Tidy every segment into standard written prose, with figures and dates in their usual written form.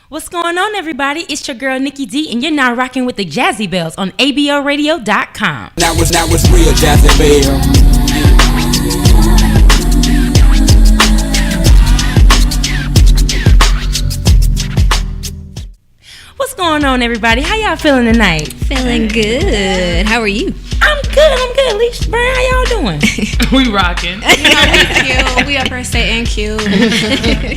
What's going on, everybody? It's your girl, Nikki D, and you're now rocking with the Jazzy Bells on ABLradio.com. Now it's real Jazzy Bell. What's going on, everybody? How y'all feeling tonight? Feeling good. How are you? I'm good. Leash Brian, how y'all doing? We rocking. We cute. We up here saying cute.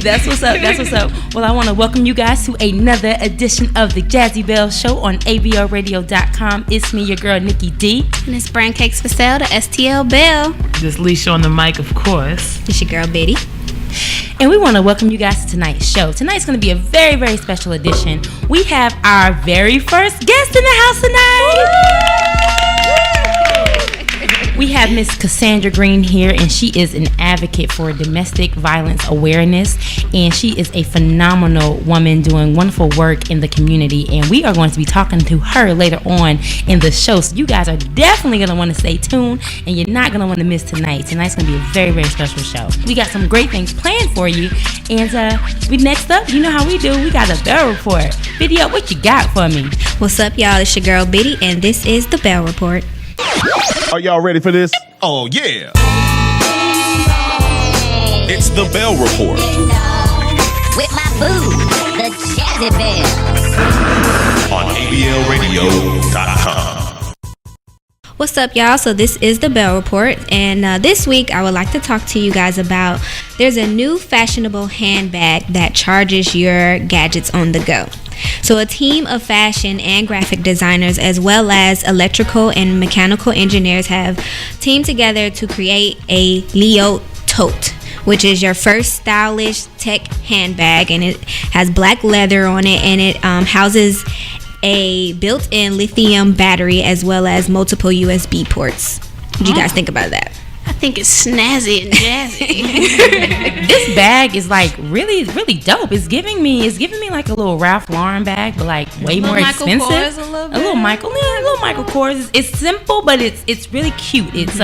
That's what's up. Well, I want to welcome you guys to another edition of the Jazzy Bell Show on ABLradio.com. It's me, your girl, Nikki D. And it's Brand Cakes for Sale, the STL Bell. Just Leisha on the mic, of course. It's your girl, Betty. And we want to welcome you guys to tonight's show. Tonight's going to be a very, very special edition. We have our very first guest in the house tonight. We have Miss Cassandra Greene here, and she is an advocate for domestic violence awareness, and she is a phenomenal woman doing wonderful work in the community, and we are going to be talking to her later on in the show, so you guys are definitely going to want to stay tuned, and you're not going to want to miss tonight. Tonight's going to be a very, very special show. We got some great things planned for you, and next up, you know how we do, we got a Bell Report. Video, what you got for me? What's up, y'all? It's your girl, Betty, and this is the Bell Report. Are y'all ready for this? Oh, yeah. It's the Bell Report. With my boo, the Jazzy Bell. On ABLradio.com. What's up, y'all? So this is the Bell Report, and this week I would like to talk to you guys about there's a new fashionable handbag that charges your gadgets on the go. So a team of fashion and graphic designers, as well as electrical and mechanical engineers, have teamed together to create a Leo tote, which is your first stylish tech handbag, and it has black leather on it, and it houses a built-in lithium battery as well as multiple USB ports. What do you guys think about that? I think it's snazzy and jazzy. This bag is like really, really dope. It's giving me like a little Ralph Lauren bag, but like way more expensive. Kors a little Michael Kors. It's simple, but it's really cute. It's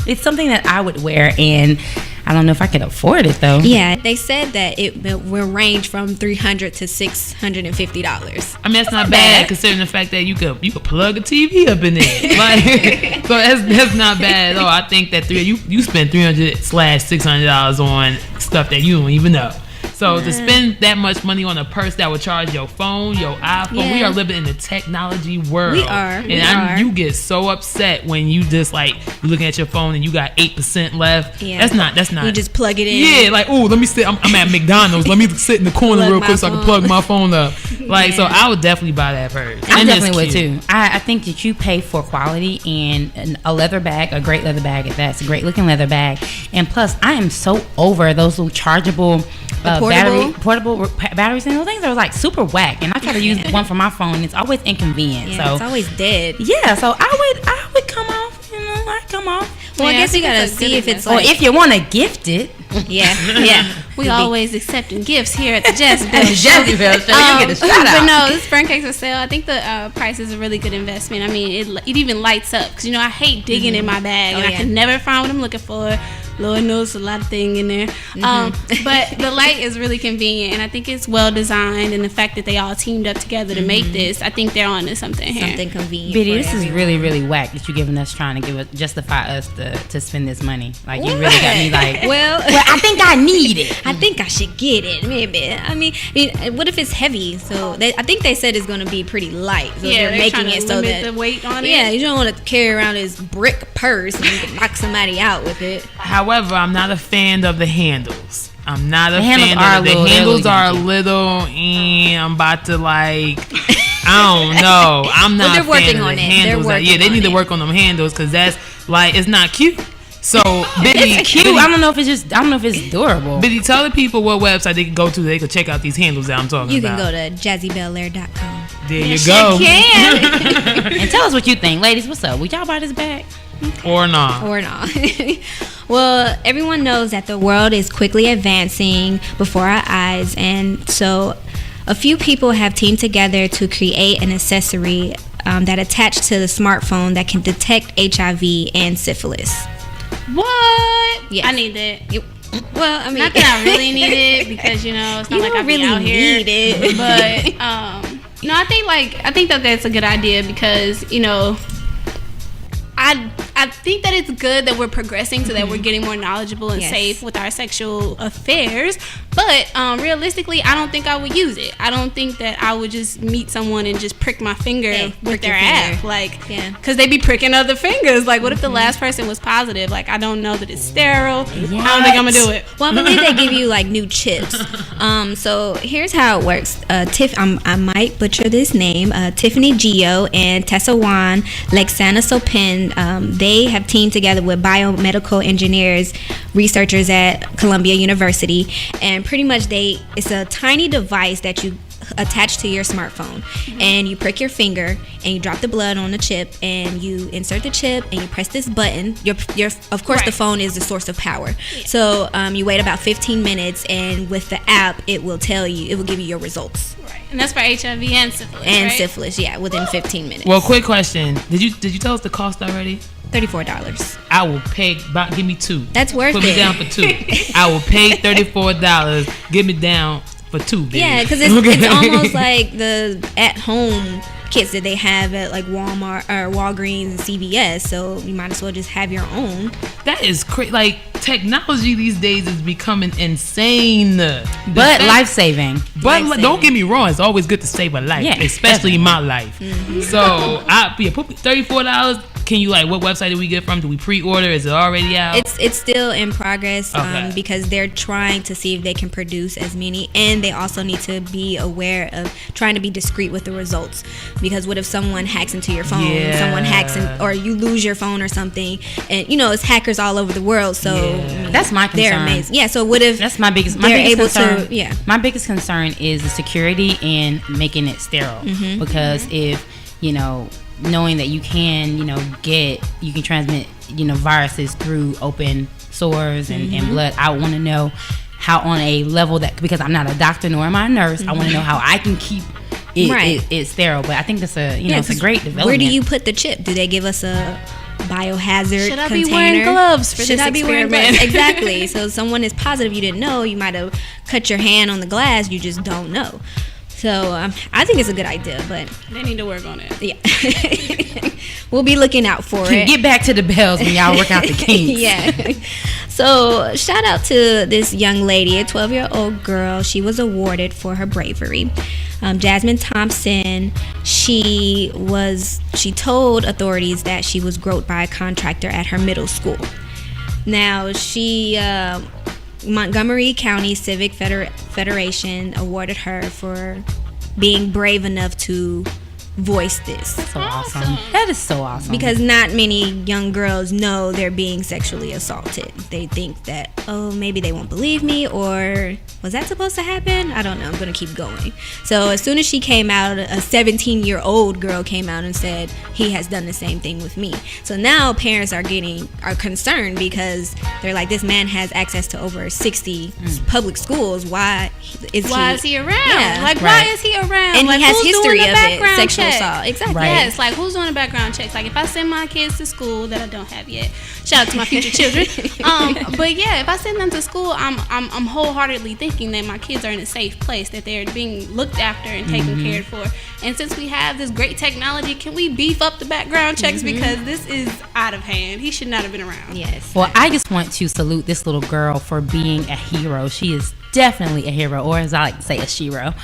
it's something that I would wear, and I don't know if I could afford it though. Yeah, they said that it will range from $300 to $650. I mean, that's not bad considering the fact that you could plug a TV up in there. Like, so that's not bad at all. I think that you spend $300/$600 on stuff that you don't even know. So to spend that much money on a purse that would charge your phone, your iPhone, we are living in the technology world. We are. You get so upset when you just like you're looking at your phone and you got 8% left. Yeah. That's not. You just plug it in. Yeah, like let me sit. I'm at McDonald's. Let me sit in the corner real quick so I can plug my phone up. Like so, I would definitely buy that purse. I definitely would too. I think that you pay for quality and a leather bag, a great leather bag at that. It's a great looking leather bag, and plus I am so over those little chargeable. Portable batteries, and those things are like super whack, and I try to use one for my phone. It's always inconvenient. Yeah, so it's always dead. Yeah, so I would come off. I'd come off. Well, I guess you gotta see if it's like, or if you want to gift it. Yeah. We always accepting gifts here at the Jazzy Bell Show. Jazzy Bell Show, you get a shout out. But no, this Brand Cakes for Sale. I think the price is a really good investment. I mean, it even lights up because I hate digging in my bag and I can never find what I'm looking for. Lord knows a lot of things in there. But the light is really convenient, and I think it's well designed. And the fact that they all teamed up together to make this, I think they're on to something here. Something convenient. Biddy, this is really, really whack that you're giving us, trying to justify us to spend this money. Like, you really got me like, well, I think I need it. I think I should get it, maybe. I mean, what if it's heavy? So I think they said it's going to be pretty light. So they're making it so that the weight on it. Yeah, you don't want to carry around this brick purse and you can knock somebody out with it. However, I'm not a fan of the handles. I'm not a fan of the handles are a little, and I'm about to like, I don't know. I'm not. But they're working on the it. Handles. They need to work on them handles because that's like it's not cute. So Biddy, it's cute. I don't know if it's durable. Biddy, tell the people what website they can go to. They can check out these handles that I'm talking about. You can go to JazzyBellaire.com. There you go. You can. And tell us what you think, ladies. What's up? Would y'all buy this bag? Or not. Well, everyone knows that the world is quickly advancing before our eyes, and so a few people have teamed together to create an accessory that attached to the smartphone that can detect HIV and syphilis. What? Yes. I need that. Well, I mean, not that I really need it because it's not like I really be out here. need it. But I think that that's a good idea because I think that it's good that we're progressing so that we're getting more knowledgeable and safe with our sexual affairs. But realistically, I don't think I would use it. I don't think that I would just meet someone and just prick my finger with their app. Because they be pricking other fingers. Like, what if the last person was positive? Like, I don't know that it's sterile. I don't think I'm going to do it. Well, I believe they give you, like, new chips. So here's how it works. I might butcher this name. Tiffany Geo and Tessa Wan Lexana-Sopin, they have teamed together with biomedical engineers, researchers at Columbia University, and pretty much it's a tiny device that you attach to your smartphone, and you prick your finger and you drop the blood on the chip and you insert the chip and you press this button. Of course, the phone is the source of power. So you wait about 15 minutes, and with the app, it will give you your results. Right. And that's for HIV and syphilis. And syphilis, within 15 minutes. Well, quick question: Did you tell us the cost already? $34. I will pay. Give me 2. That's worth it. Put me down for 2. I will pay $34. Get me down for 2. Baby. Yeah, because it's almost like the at-home kits that they have at like Walmart or Walgreens and CVS. So you might as well just have your own. That is crazy. Like, technology these days is becoming insane, but life-saving. But don't get me wrong, it's always good to save a life, especially my life. So put me $34. Can you, like, what website do we get from? Do we pre-order? Is it already out? It's still in progress, Okay. Because they're trying to see if they can produce as many, and they also need to be aware of trying to be discreet with the results. Because what if someone hacks into your phone, someone hacks or you lose your phone or something, and it's hackers all over the world. So that's my concern. They're amazing. Yeah. So what if that's my biggest concern? My biggest concern is the security and making it sterile. Because if knowing that you can transmit viruses through open sores and blood, I want to know how, on a level that, because I'm not a doctor nor am I a nurse, I want to know how I can keep it sterile. But I think that's it's a great development. Where do you put the chip? Do they give us a biohazard Should I container? be wearing gloves for Should this I be wearing experiment? gloves? Exactly. So someone is positive, you didn't know, you might have cut your hand on the glass, you just don't know. So I think it's a good idea, but they need to work on it. Yeah. We'll be looking out for it. Get back to the bells when y'all work out the kinks. Yeah. So shout out to this young lady, a 12-year-old girl. She was awarded for her bravery. Jasmine Thompson, she told authorities that she was groped by a contractor at her middle school. Now, Montgomery County Civic Federation awarded her for being brave enough to voice this. So awesome. That is so awesome. Because not many young girls know they're being sexually assaulted. They think that, maybe they won't believe me, or was that supposed to happen? I don't know. I'm going to keep going. So as soon as she came out, a 17-year-old girl came out and said, he has done the same thing with me. So now parents are concerned because they're like, this man has access to over 60 public schools. Why is he around? Yeah, why is he around? And like, he has who's history doing the of it. background Sexual check? assault. Exactly. Right. Yes, like, who's doing the background checks? Like, if I send my kids to school that I don't have yet, shout out to my future children. But yeah, if I send them to school, I'm wholeheartedly thinking that my kids are in a safe place, that they're being looked after and taken care for. And since we have this great technology, can we beef up the background checks, because this is out of hand. He should not have been around. Yes. Well, I just want to salute this little girl for being a hero. She is definitely a hero, or as I like to say, a shero,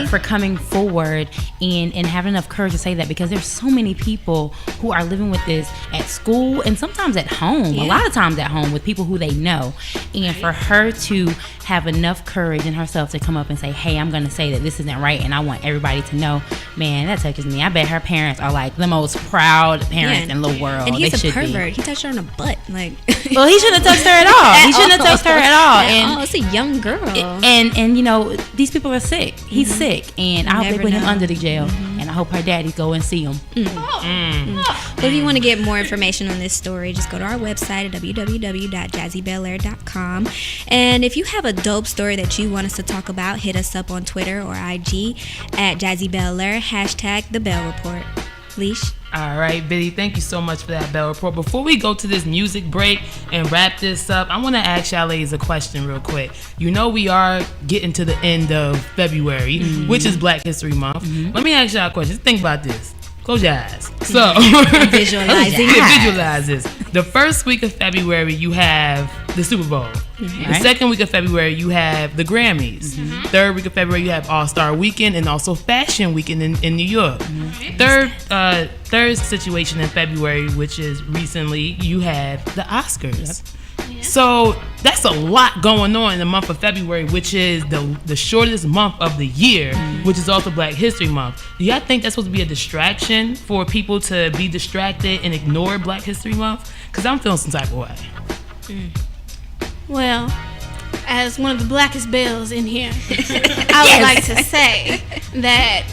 for coming forward and having enough courage to say that, because there's so many people who are living with this at school and sometimes at home, a lot of times at home with people who they know. And for her to have enough courage in herself to come up and say, hey, I'm going to say that this isn't right and I want everybody to know, man, that touches me. I bet her parents are like the most proud parents in the world. And he's they a should pervert. be. He touched her on the butt. Like, well, he shouldn't have touched her at all. He shouldn't have touched her at all. It's a young girl. And these people are sick. He's sick, and I hope they put him under the jail. And I hope her daddy go and see him. But if you want to get more information on this story, just go to our website at www.jazzybellaire.com. And if you have a dope story that you want us to talk about, hit us up on Twitter or IG at JazzyBellaire, #The Bell Report. Leash. All right, Biddy, thank you so much for that Bell Report. Before we go to this music break and wrap this up, I want to ask y'all ladies a question real quick. You know we are getting to the end of February, which is Black History Month. Let me ask y'all a question. Think about this. Close your eyes. So, Visualizing. Visualize this. The first week of February, you have the Super Bowl. The second week of February, you have the Grammys. Third week of February, you have All-Star Weekend and also Fashion Weekend in New York. Third situation in February, which is recently, you have the Oscars. So that's a lot going on in the month of February, which is the shortest month of the year, which is also Black History Month. Do y'all think that's supposed to be a distraction for people to be distracted and ignore Black History Month? Because I'm feeling some type of way. Well, as one of the blackest bells in here, I would like to say that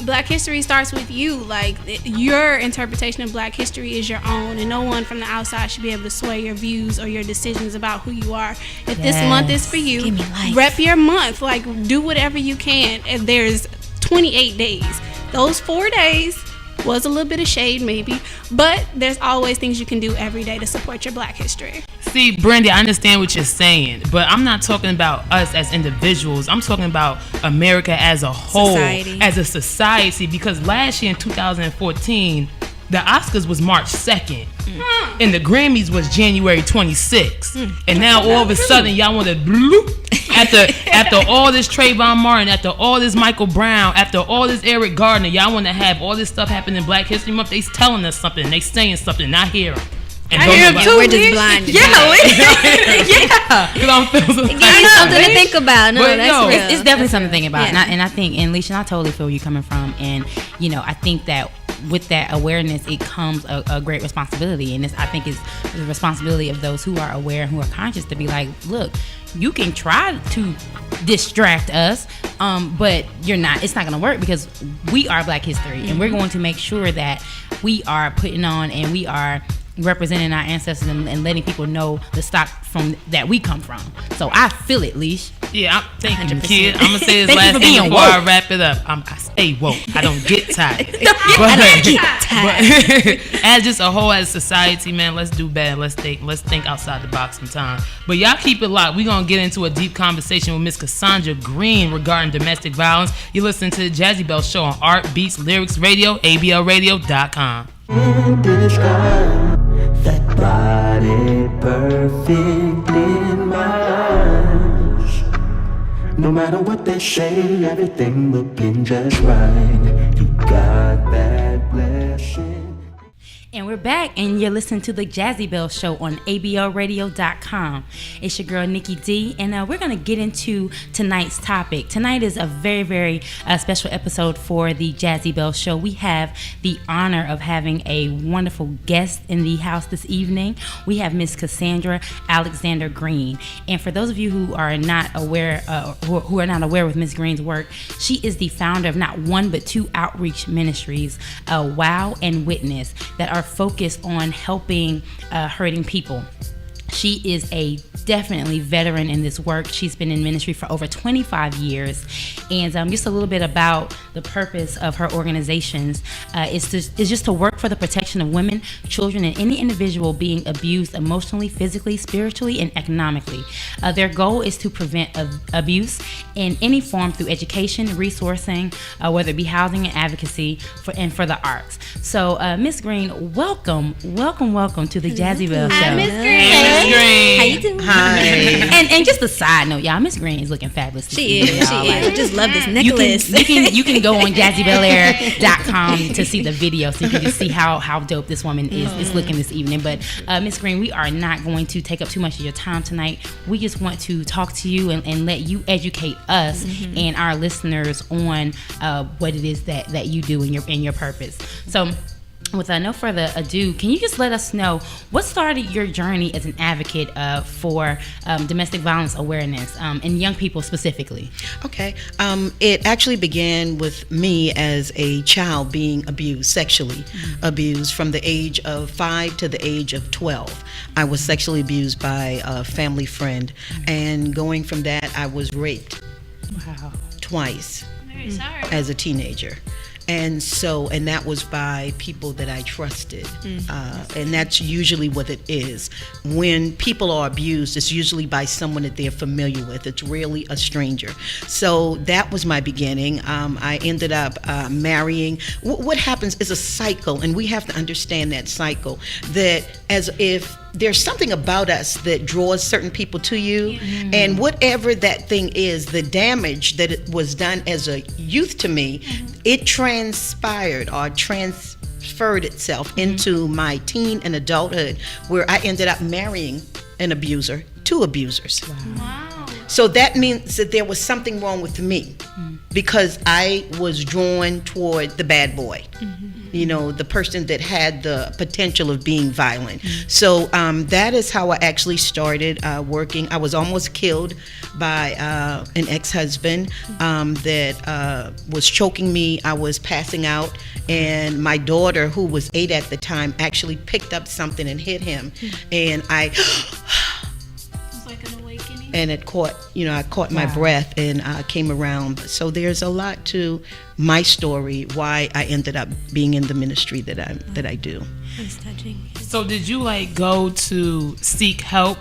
Black history starts with you. Like, your interpretation of Black history is your own, and no one from the outside should be able to sway your views or your decisions about who you are. If this month is for you, rep your month. Like, do whatever you can. And there's 28 days. Those 4 days was a little bit of shade maybe, but there's always things you can do every day to support your Black history. See, Brandy, I understand what you're saying, but I'm not talking about us as individuals. I'm talking about America as a whole, as a society, because last year in 2014, the Oscars was March 2nd, and the Grammys was January 26th. And now all of a sudden, y'all want to bloop. After all this Trayvon Martin, after all this Michael Brown, after all this Eric Gardner, y'all want to have all this stuff happen in Black History Month. They telling us something, they saying something, I hear them. And I hear them too. We're just blind. Yeah. Because I'm feeling Give you something to think about. No, but that's real. It's definitely something to think about. Yeah. And I think, and Leisha, I totally feel where you're coming from. And, you know, I think that with that awareness, it comes a great responsibility. And I think it's the responsibility of those who are aware and who are conscious to be like, look, you can try to distract us, but you're not. It's not going to work, because we are Black history, and we're going to make sure that we are putting on and we are representing our ancestors and letting people know the stock from that we come from. So I feel it, Leash. Yeah, thank you, kid. I'm gonna say this last thing before I wrap it up. I stay woke. I don't get tired. But as just a whole, as a society, man, let's do better. Let's think outside the box sometimes. But y'all keep it locked. We're gonna get into a deep conversation with Miss Cassandra Greene regarding domestic violence. You listen to the Jazzy Bell Show on Art Beats Lyrics Radio, ABLRadio.com. That body perfect in my eyes. No matter what they say, everything looking just right. You got that blessing. And we're back, and you're listening to the Jazzy Bell Show on ABLRadio.com. It's your girl, Nikki D, and we're going to get into tonight's topic. Tonight is a very, very special episode for the Jazzy Bell Show. We have the honor of having a wonderful guest in the house this evening. We have Miss Cassandra Alexander Greene. And for those of you who are not aware, who are not aware with Miss Greene's work, she is the founder of not one but two outreach ministries, W.O.W.W, that are focused on helping hurting people. She is a definitely veteran in this work. She's been in ministry for over 25 years. And just a little bit about the purpose of her organizations is just to work for the protection of women, children, and any individual being abused emotionally, physically, spiritually, and economically. Their goal is to prevent abuse in any form through education, resourcing, whether it be housing and advocacy, for the arts. So, Miss Greene, welcome to the Jazzy Bell Show. Hi, Miss Greene. Greene. How you doing? Hi. And just a side note, y'all, Miss Greene is looking fabulous. She is. I just love this necklace. You can go on JazzyBellaire.com to see the video, so you can just see how dope this woman is looking this evening. But Miss Greene, we are not going to take up too much of your time tonight. We just want to talk to you and let you educate us and our listeners on what it is that you do in your purpose. So, with no further ado, can you just let us know what started your journey as an advocate for domestic violence awareness and young people specifically? Okay. It actually began with me as a child being abused, sexually abused from the age of 5 to the age of 12. I was sexually abused by a family friend, and going from that, I was raped twice as a teenager. And that was by people that I trusted. And that's usually what it is. When people are abused, it's usually by someone that they're familiar with. It's rarely a stranger. So that was my beginning. I ended up marrying. What happens is a cycle, and we have to understand that cycle. That as if there's something about us that draws certain people to you, and whatever that thing is, the damage that it was done as a youth to me, it transpired or transferred itself into my teen and adulthood, where I ended up marrying an abuser, 2 abusers. Wow. So that means that there was something wrong with me, because I was drawn toward the bad boy. The person that had the potential of being violent. So that is how I actually started working. I was almost killed by an ex-husband that was choking me. I was passing out, and my daughter, who was 8 at the time, actually picked up something and hit him. And I... It's like an awakening. And it caught, I caught my breath and came around. So there's a lot to my story, why I ended up being in the ministry that I do. That's touching. So did you go to seek help,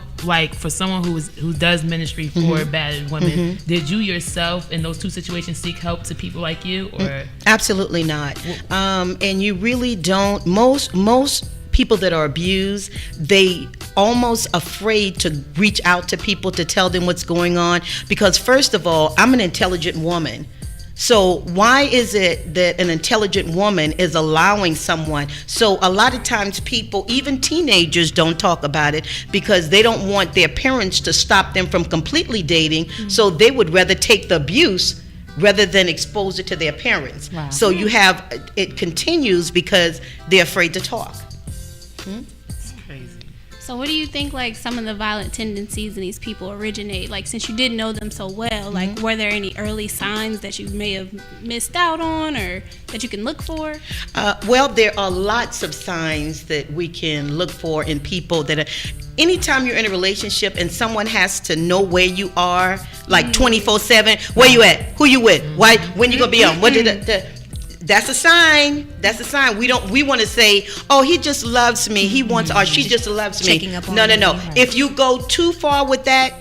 for someone who does ministry for battered women? Did you yourself in those 2 situations seek help to people like you, or? Absolutely not. And you really don't. Most people that are abused, they almost afraid to reach out to people to tell them what's going on, because first of all, I'm an intelligent woman. So why is it that an intelligent woman is allowing someone? So a lot of times people, even teenagers, don't talk about it because they don't want their parents to stop them from completely dating. So they would rather take the abuse rather than expose it to their parents. Wow. So you have, it continues because they're afraid to talk. It's crazy. So what do you think some of the violent tendencies in these people originate? Since you didn't know them so well, were there any early signs that you may have missed out on or that you can look for? Well, there are lots of signs that we can look for in people that are... Anytime you're in a relationship and someone has to know where you are, 24/7, where you at? Who you with? Why? When you gonna be on? What did that's a sign. That's a sign. We want to say, oh, he just loves me. He wants, or she just loves me. Checking up on No. me, right. If you go too far with that,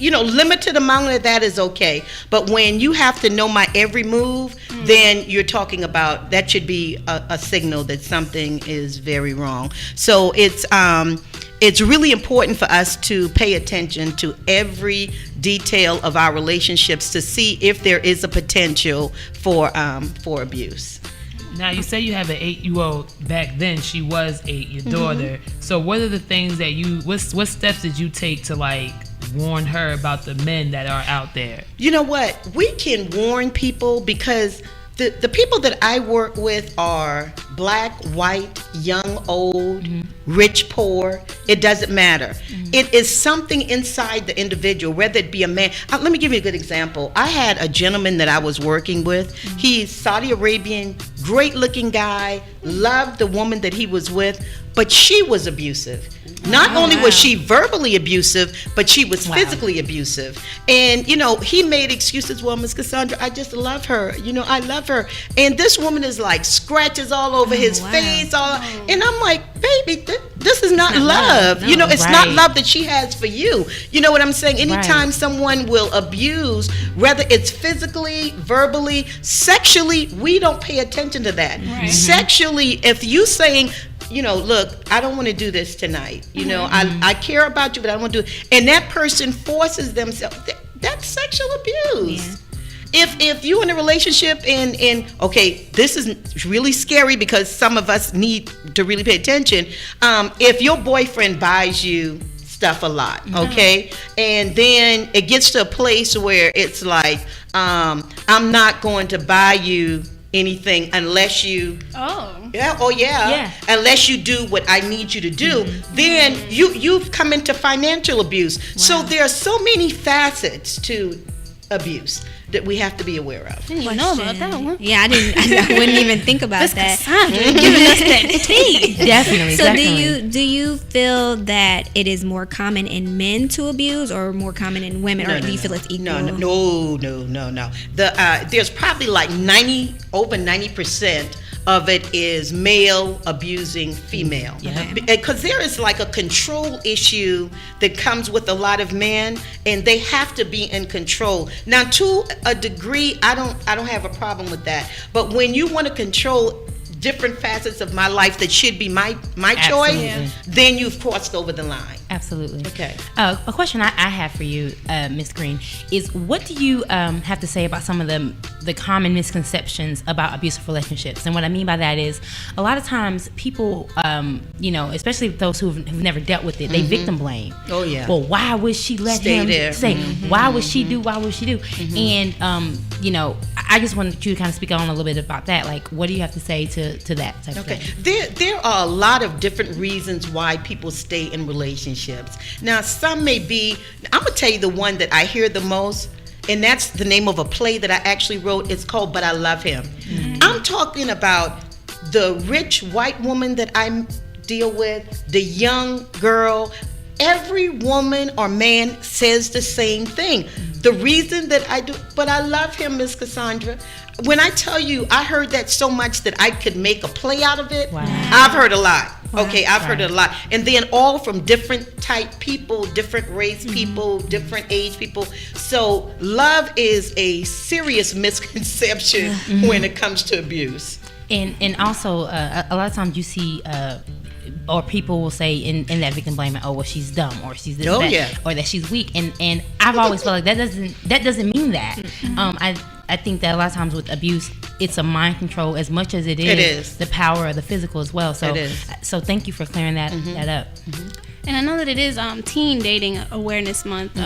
limited amount of that is okay. But when you have to know my every move, then you're talking about, that should be a signal that something is very wrong. So it's really important for us to pay attention to every detail of our relationships to see if there is a potential for abuse. Now, you say you have an 8-year-old. Back then, she was 8, your daughter. So what are the things that what steps did you take to warn her about the men that are out there? You know what? We can warn people because the people that I work with are black, white, young, old, rich, poor. It doesn't matter. It is something inside the individual, whether it be a man. Let me give you a good example. I had a gentleman that I was working with. He's Saudi Arabian, great looking guy, loved the woman that he was with, but she was abusive. Not only was she verbally abusive, but she was physically abusive. And, he made excuses. Well, Miss Cassandra, I just love her. I love her. And this woman is scratches all over his face. And I'm like, baby, this is not love. No, it's not love that she has for you. You know what I'm saying? Anytime someone will abuse, whether it's physically, verbally, sexually, we don't pay attention to that. Right. Sexually, if you saying, look, I don't want to do this tonight. I care about you, but I don't want to do it. And that person forces themselves. That's sexual abuse. Yeah. If you're in a relationship and okay, this is really scary because some of us need to really pay attention. If your boyfriend buys you stuff a lot, okay, and then it gets to a place where it's I'm not going to buy you anything unless you unless you do what I need you to do, then you've come into financial abuse. So there are so many facets to abuse that we have to be aware of. Didn't even know about that one. Yeah, I wouldn't even think about that. Cassandra giving us that tea. Definitely. So definitely. do you feel that it is more common in men to abuse or more common in women, or do you feel it's equal? No. There's probably like over 90% of it is male abusing female. Yeah. Because there is like a control issue that comes with a lot of men, and they have to be in control. Now, to a degree, I don't have a problem with that. But when you want to control different facets of my life that should be my choice, then you've crossed over the line. Absolutely. Okay. A question I have for you, Ms. Greene, is what do you have to say about some of the common misconceptions about abusive relationships? And what I mean by that is, a lot of times people, especially those who've never dealt with it, they victim blame. Oh yeah. Well, why would she let Stay him there. say? Why would she do? Why would she do? And I just wanted you to kind of speak on a little bit about that. Like, what do you have to say to that type of thing? There are a lot of different reasons why people stay in relationships. Now, some may be, I'm going to tell you the one that I hear the most, and that's the name of a play that I actually wrote. It's called But I Love Him. I'm talking about the rich white woman that I deal with, the young girl. Every woman or man says the same thing. The reason that I do, but I love him, Miss Cassandra. When I tell you, I heard that so much that I could make a play out of it. Wow. I've heard a lot. Wow. Okay, I've heard it a lot. And then all from different type people, different race people, different age people. So love is a serious misconception when it comes to abuse. And also, a lot of times you see, or people will say in that victim blaming, oh, well, she's dumb, or she's this, or that she's weak. And I've always felt like that doesn't mean that. I think that a lot of times with abuse, it's a mind control as much as it is the power of the physical as well. So, so thank you for clearing that up. And I know that it is Teen Dating Awareness Month.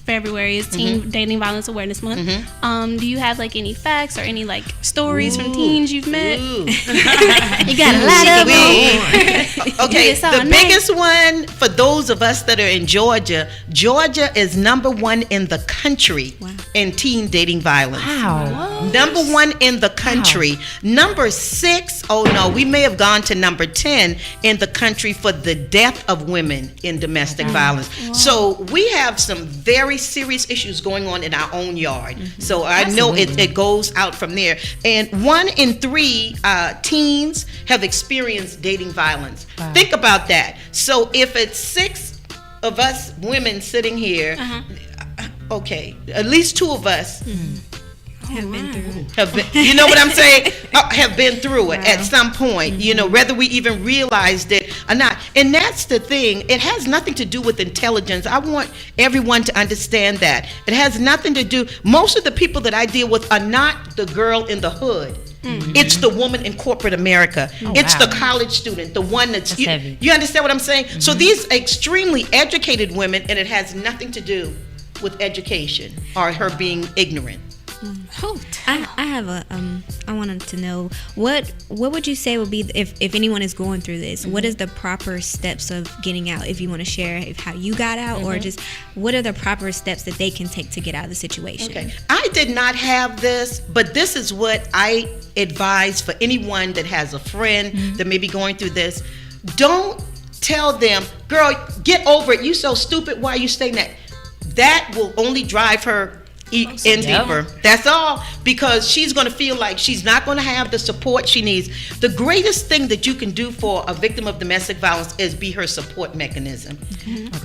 February is Teen Dating Violence Awareness Month. Do you have like any facts or any like stories from teens you've met? You got a lot of them. Okay, the biggest one for those of us that are in Georgia, Georgia is number 1 in the country in teen dating violence. Wow. Number 1 in the country. Wow. Number 6, oh no, we may have gone to number 10 in the country for the death of women in domestic violence. Wow. So we have some very serious issues going on in our own yard. So I know it goes out from there. And 1 in 3 teens have experienced dating violence. Wow. Think about that. So if it's 6 of us women sitting here, okay, at least 2 of us have been through. You know what I'm saying? Have been through it at some point, whether we even realized it or not. And that's the thing. It has nothing to do with intelligence. I want everyone to understand that. It has nothing to do. Most of the people that I deal with are not the girl in the hood. It's the woman in corporate America. It's the college student, the one that's you understand what I'm saying? So these extremely educated women, and it has nothing to do with education or her being ignorant. I have I wanted to know what would you say would be if anyone is going through this, what is the proper steps of getting out? If you want to share how you got out, or just what are the proper steps that they can take to get out of the situation? Okay, I did not have this, but this is what I advise for anyone that has a friend that may be going through this. Don't tell them, girl, get over it. You so stupid. Why are you saying that? That will only drive her in deeper. That's all, because she's going to feel like she's not going to have the support she needs. The greatest thing that you can do for a victim of domestic violence is be her support mechanism.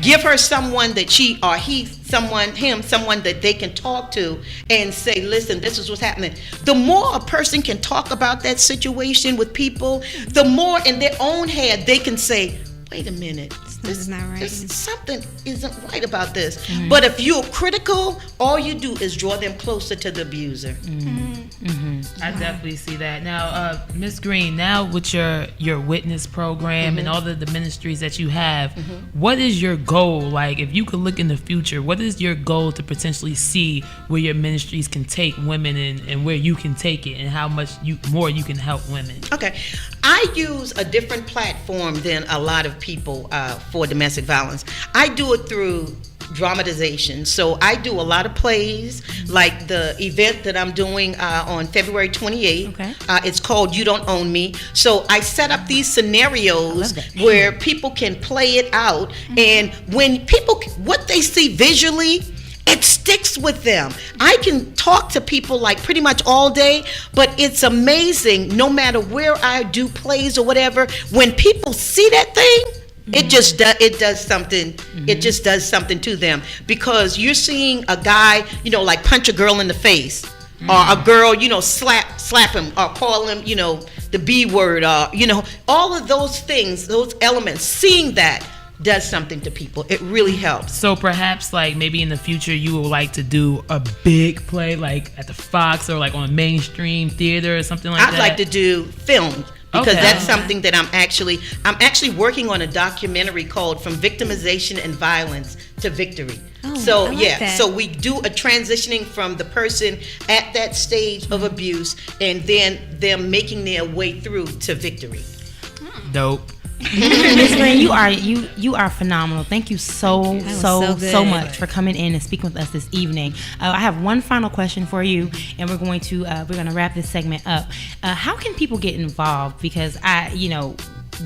Give her someone that she or he, someone that they can talk to and say, listen, this is what's happening. The more a person can talk about that situation with people, the more in their own head they can say, wait a minute, this is not right. Something isn't right about this. But if you're critical, all you do is draw them closer to the abuser. I definitely see that. Now, Ms. Greene, now with your witness program and all the ministries that you have, what is your goal? Like, if you could look in the future, what is your goal to potentially see where your ministries can take women and where you can take it, and how much more you can help women? Okay. I use a different platform than a lot of people for domestic violence. I do it through dramatization. So I do a lot of plays, like the event that I'm doing on February 28th. Okay. It's called You Don't Own Me. So I set up these scenarios where people can play it out, and when people, what they see visually, it sticks with them. I can talk to people like pretty much all day, but it's amazing, no matter where I do plays or whatever, when people see that thing, it just does something. It just does something to them, because you're seeing a guy, like punch a girl in the face, or a girl, slap him, or call him, the B word, or all of those things, those elements. Seeing that does something to people. It really helps. So perhaps like maybe in the future you would like to do a big play like at the Fox or like on a mainstream theater or something like that? I'd like to do film, because that's something that I'm actually working on, a documentary called From Victimization and Violence to Victory. So we do a transitioning from the person at that stage of abuse, and then them making their way through to victory. Dope. Ms. Greene, you are phenomenal. Thank you so much for coming in and speaking with us this evening. I have one final question for you, and we're going to wrap this segment up. How can people get involved? Because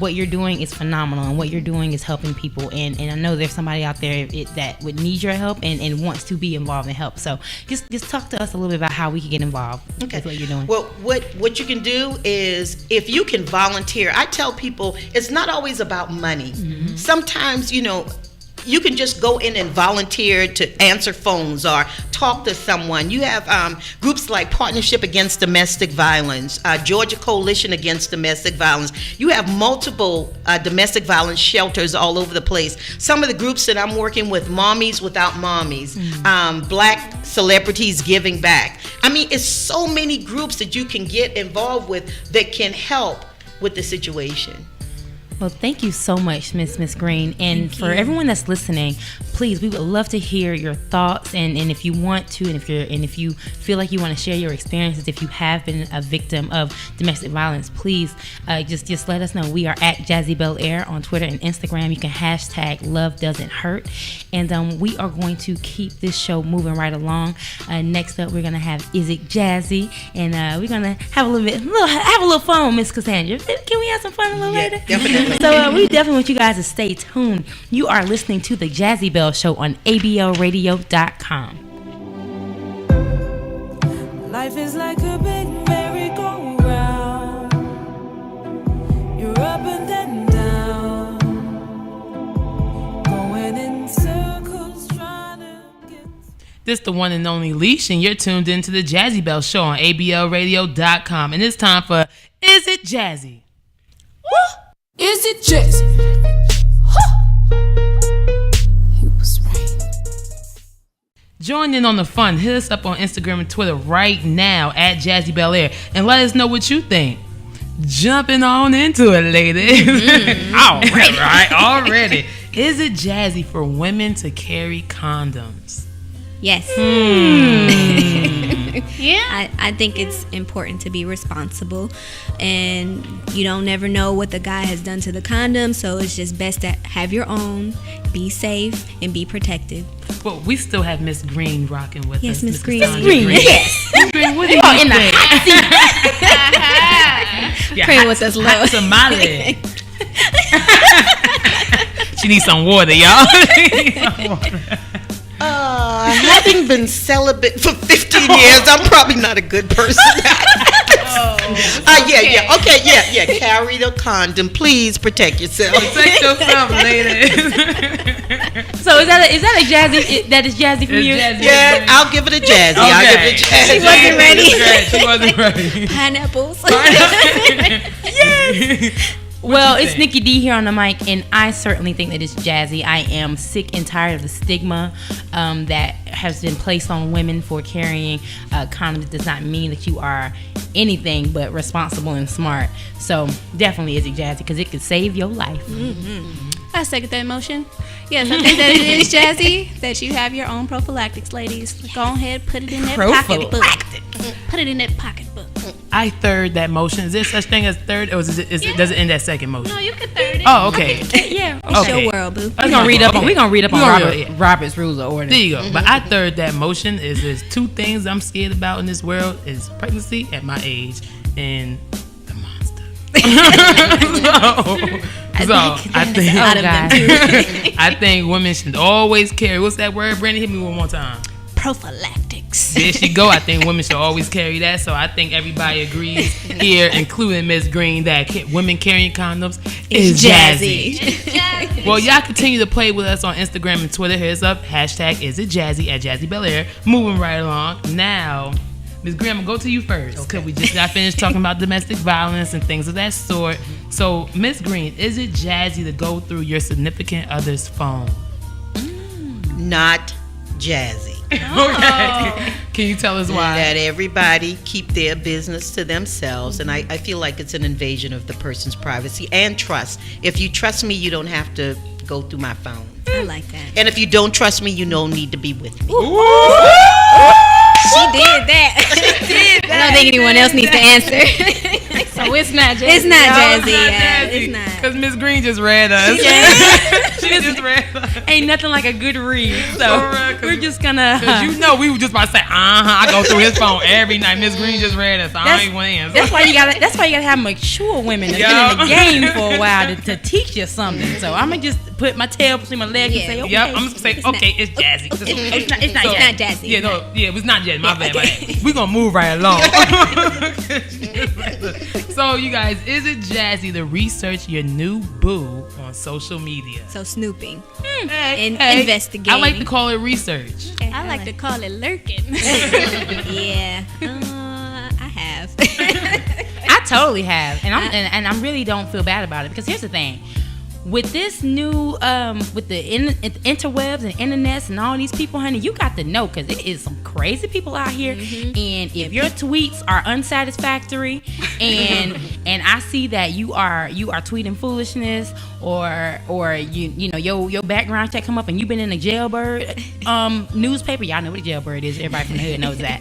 what you're doing is phenomenal, and what you're doing is helping people, and I know there's somebody out there that would need your help and wants to be involved and help. So just talk to us a little bit about how we can get involved with what you're doing. Well, what you can do is, if you can volunteer, I tell people it's not always about money. Sometimes you can just go in and volunteer to answer phones or talk to someone. You have groups like Partnership Against Domestic Violence, Georgia Coalition Against Domestic Violence. You have multiple domestic violence shelters all over the place. Some of the groups that I'm working with, Mommies Without Mommies, Black Celebrities Giving Back. I mean, it's so many groups that you can get involved with that can help with the situation. Well, thank you so much, Miss Greene. And for everyone that's listening, please, we would love to hear your thoughts, and if you want to, and if you feel like you want to share your experiences, if you have been a victim of domestic violence, please just let us know. We are at Jazzy Bel Air on Twitter and Instagram. You can hashtag Love Doesn't Hurt, and we are going to keep this show moving right along. Next up, we're gonna have Is It Jazzy, and we're gonna have a little fun with Miss Cassandra. Can we have some fun a little later? Definitely. So we definitely want you guys to stay tuned. You are listening to the Jazzy Bell Show on ABLradio.com. Life is like a big merry-go-round. You're up and then down, going in circles trying to get... This the one and only Leash, and you're tuned into the Jazzy Bell Show on ABLradio.com. And it's time for Is It Jazzy? Woo! Is it Jazzy? He was right. Join in on the fun. Hit us up on Instagram and Twitter right now at Jazzy Bel Air, and let us know what you think. Jumping on into it, ladies. Already. Is it jazzy for women to carry condoms? Yes. Yeah. I think it's important to be responsible, and you don't never know what the guy has done to the condom, so it's just best to have your own, be safe, and be protected. Well, we still have Miss Greene rocking with us. Yes, Miss Greene. Yes. Miss Greene, what do you think? Pray with us, Lord. Tamale. She needs some water, y'all. Having been celibate for 15 years, I'm probably not a good person. Carry the condom. Please protect yourself. Protect yourself, ladies. So is that a jazzy? That is jazzy for you? Jazzy. Yeah, I'll give it a jazzy. Okay. I'll give it a jazzy. She wasn't ready. She wasn't ready. Pineapples. Yes. Well, it's Nikki D here on the mic, and I certainly think that it's jazzy. I am sick and tired of the stigma that has been placed on women for carrying condoms. It does not mean that you are anything but responsible and smart. So definitely is it jazzy, because it could save your life. Mm-hmm. I second that motion. Yes, I think that it is jazzy that you have your own prophylactics, ladies. Go ahead, put it in that pocketbook. Put it in that pocketbook. I third that motion. Is there such thing as third, or does it end at second motion? No, you can third it. Oh, okay. Yeah. It's your world, boo. We're gonna read up on Robert's Rules of Order. There you go. But I third that motion. There's two things I'm scared about in this world: is pregnancy at my age and the monster. I think women should always carry. What's that word, Brandon? Hit me one more time. Prophylactics. There she go. I think women should always carry that. So I think everybody agrees here, including Miss Greene, that women carrying condoms is jazzy. Well, y'all continue to play with us on Instagram and Twitter. Here's up. Hashtag is it jazzy at Jazzy Bel Air. Moving right along. Now, Ms. Greene, I'm going to go to you first. Because we just got finished talking about domestic violence and things of that sort. So, Ms. Greene, is it jazzy to go through your significant other's phone? Not jazzy. Okay. Can you tell us why? That everybody keep their business to themselves, and I feel like it's an invasion of the person's privacy and trust. If you trust me, you don't have to go through my phone. I like that. And if you don't trust me, you don't need to be with me. She did that. I don't think anyone else needs to answer. So it's not jazzy. It's not jazzy. It's not. Because Miss Greene just read us. She just read us. Ain't nothing like a good read. So we're just gonna. Because we were just about to say, I go through his phone every night. Miss Greene just read us. I ain't want to answer. That's why you gotta have mature women that's been in the game for a while to teach you something. So I'm gonna just put my tail between my legs and say, okay. Yep, I'm gonna say, it's jazzy. It's not jazzy. Yeah, it was not jazzy. My bad. We're gonna move right along. So, you guys, is it jazzy to research your new boo on social media? So snooping and investigating. I like to call it research. I like to call it lurking. Yeah, I have. I totally have, and I really don't feel bad about it, because here's the thing. With this new, with the interwebs and internets and all these people, honey, you got to know, because it is some crazy people out here. And if your tweets are unsatisfactory, and I see that you are tweeting foolishness, or you know your background check come up and you've been in a jailbird newspaper. Y'all know what a jailbird is. Everybody from the hood knows that.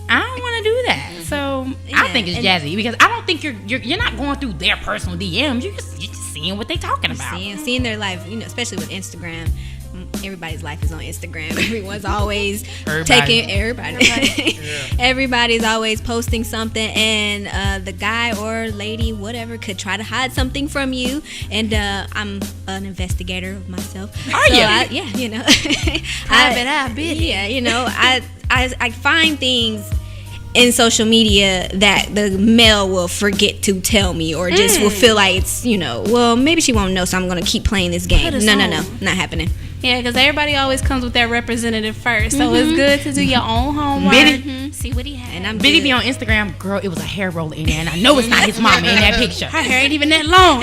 I don't want to do that. So I think it's jazzy, because I don't think you're not going through their personal DMs. You're just seeing what they talking about. Seeing their life, especially with Instagram. Everybody's life is on Instagram. Everyone's always taking everybody's always posting something, and the guy or lady, whatever, could try to hide something from you. And I'm an investigator of myself. Are you? Yeah, I've been. Yeah, I find things in social media that the male will forget to tell me, or just will feel like it's, well, maybe she won't know, so I'm going to keep playing this game. No, not happening. Yeah, because everybody always comes with their representative first. So it's good to do your own homework. See what he had. And Biddy be on Instagram, girl, it was a hair roller in there, and I know it's not his mama in that picture. Her hair ain't even that long.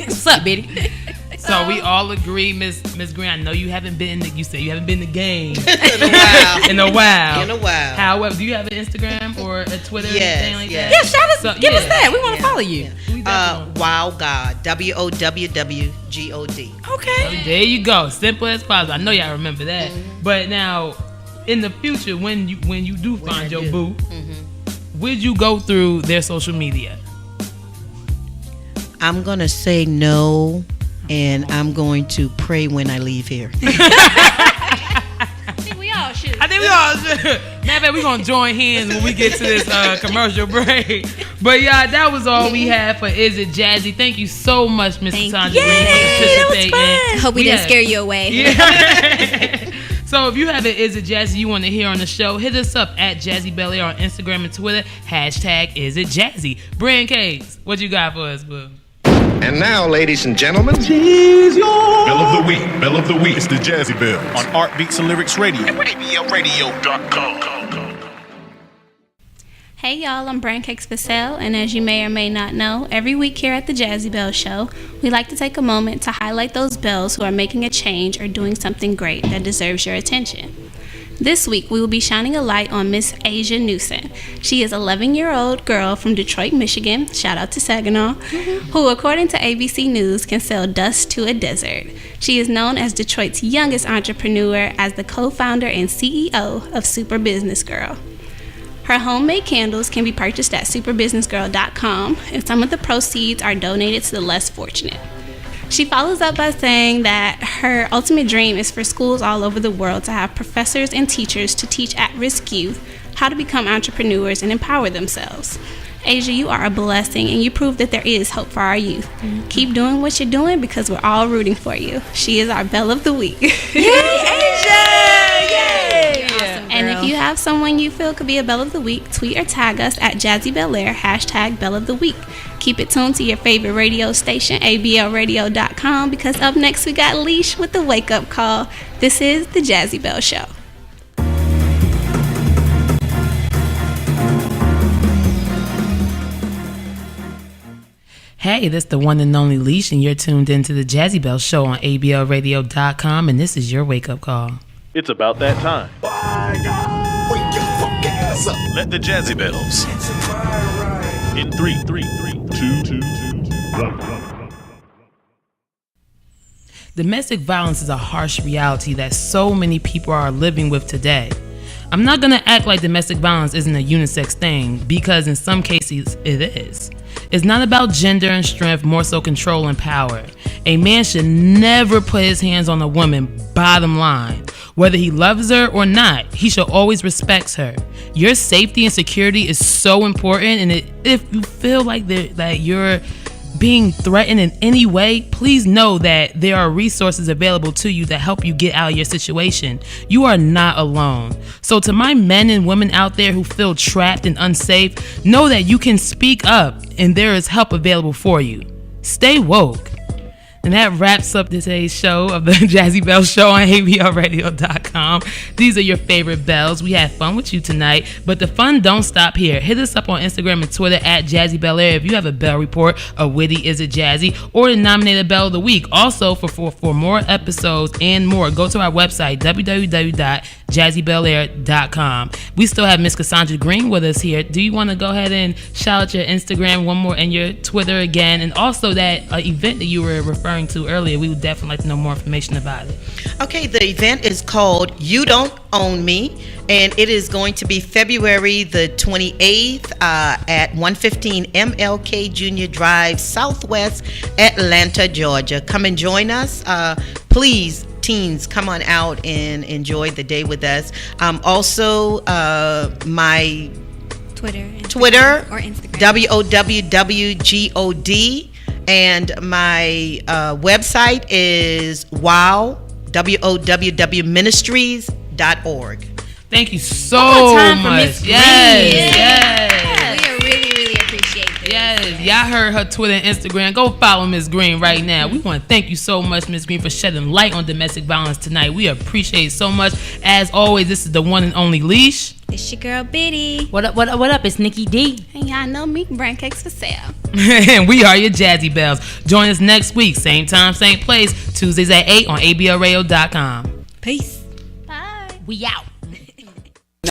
What's up, Biddy? So we all agree, Miss Greene. I know you haven't been. You say you haven't been in the game in a while. However, do you have an Instagram or a Twitter or anything like that? Yeah, shout us. Give us that. We want to follow you. Wow God. W.O.W.W. G.O.D. Okay. There you go. Simple as possible. I know y'all remember that. But now, in the future, when you do find your boo, would you go through their social media? I'm gonna say no. And I'm going to pray when I leave here. I think we all should. Matter we're going to join hands when we get to this commercial break. But, yeah, that was all we had for Is It Jazzy. Thank you so much, Miss Cassandra Greene, for participating. Hope we didn't scare you away. Yeah. So if you have an Is It Jazzy you want to hear on the show, hit us up at Jazzy Bel Air on Instagram and Twitter. Hashtag Is It Jazzy. Brand Cakes, what you got for us, boo? And now, ladies and gentlemen, Bell of the Week. It's the Jazzy Bells on Art Beats and Lyrics Radio. Radio.com. Hey y'all, I'm Brand Cakes Vassell, and as you may or may not know, every week here at the Jazzy Bell Show, we like to take a moment to highlight those bells who are making a change or doing something great that deserves your attention. This week, we will be shining a light on Miss Asia Newsom. She is an 11-year-old girl from Detroit, Michigan, shout out to Saginaw, who, according to ABC News, can sell dust to a desert. She is known as Detroit's youngest entrepreneur, as the co-founder and CEO of Super Business Girl. Her homemade candles can be purchased at superbusinessgirl.com, and some of the proceeds are donated to the less fortunate. She follows up by saying that her ultimate dream is for schools all over the world to have professors and teachers to teach at-risk youth how to become entrepreneurs and empower themselves. Asia, you are a blessing, and you prove that there is hope for our youth. Mm-hmm. Keep doing what you're doing because we're all rooting for you. She is our Belle of the Week. Yay, Asia! Yay! Awesome, and if you have someone you feel could be a Belle of the Week, tweet or tag us at Jazzy Bel Air, #Belle of the Week. Keep it tuned to your favorite radio station, ablradio.com, because up next we got Leash with the Wake Up Call. This is the Jazzy Belle Show. Hey, this is the one and only Leash, and you're tuned into the Jazzy Belle Show on ablradio.com, and this is your wake-up call. It's about that time. Wake your fucking ass up. Let the Jazzy Bells. In 3, 2, 1. Domestic violence is a harsh reality that so many people are living with today. I'm not going to act like domestic violence isn't a unisex thing, because in some cases it is. It's not about gender and strength, more so control and power. A man should never put his hands on a woman, bottom line. Whether he loves her or not, he should always respect her. Your safety and security is so important, and if you feel like that you're being threatened in any way, please know that there are resources available to you that help you get out of your situation. You are not alone. So to my men and women out there who feel trapped and unsafe, know that you can speak up and there is help available for you. Stay woke. And that wraps up today's show of the Jazzy Belle Show on ablradio.com. These are your favorite bells. We had fun with you tonight, but the fun don't stop here. Hit us up on Instagram and Twitter at Jazzy Bel Air if you have a bell report, a witty Is It Jazzy, or to nominate a Belle of the Week. Also, for more episodes and more, go to our website, www.jazzybelair.com. We still have Miss Cassandra Greene with us here. Do you want to go ahead and shout out your Instagram one more and your Twitter again? And also that event that you were referring to earlier, we would definitely like to know more information about it. Okay, the event is called You Don't Own Me, and it is going to be February the 28th at 115 MLK Junior Drive, Southwest Atlanta, Georgia. Come and join us. Please, teens, come on out and enjoy the day with us. Also, my Twitter or Instagram, W.O.W.W. And my website is WOWW Ministries.org. Thank you so much. Yes. We really appreciate this. Yes. Y'all heard her Twitter and Instagram. Go follow Ms. Greene right now. We want to thank you so much, Ms. Greene, for shedding light on domestic violence tonight. We appreciate it so much. As always, this is the one and only Leash. It's your girl Biddy. What up? It's Nikki D. And y'all know me, brand cakes for sale. And we are your Jazzy Bells. Join us next week, same time, same place, Tuesdays at 8 on ablradio.com. Peace. Bye. We out.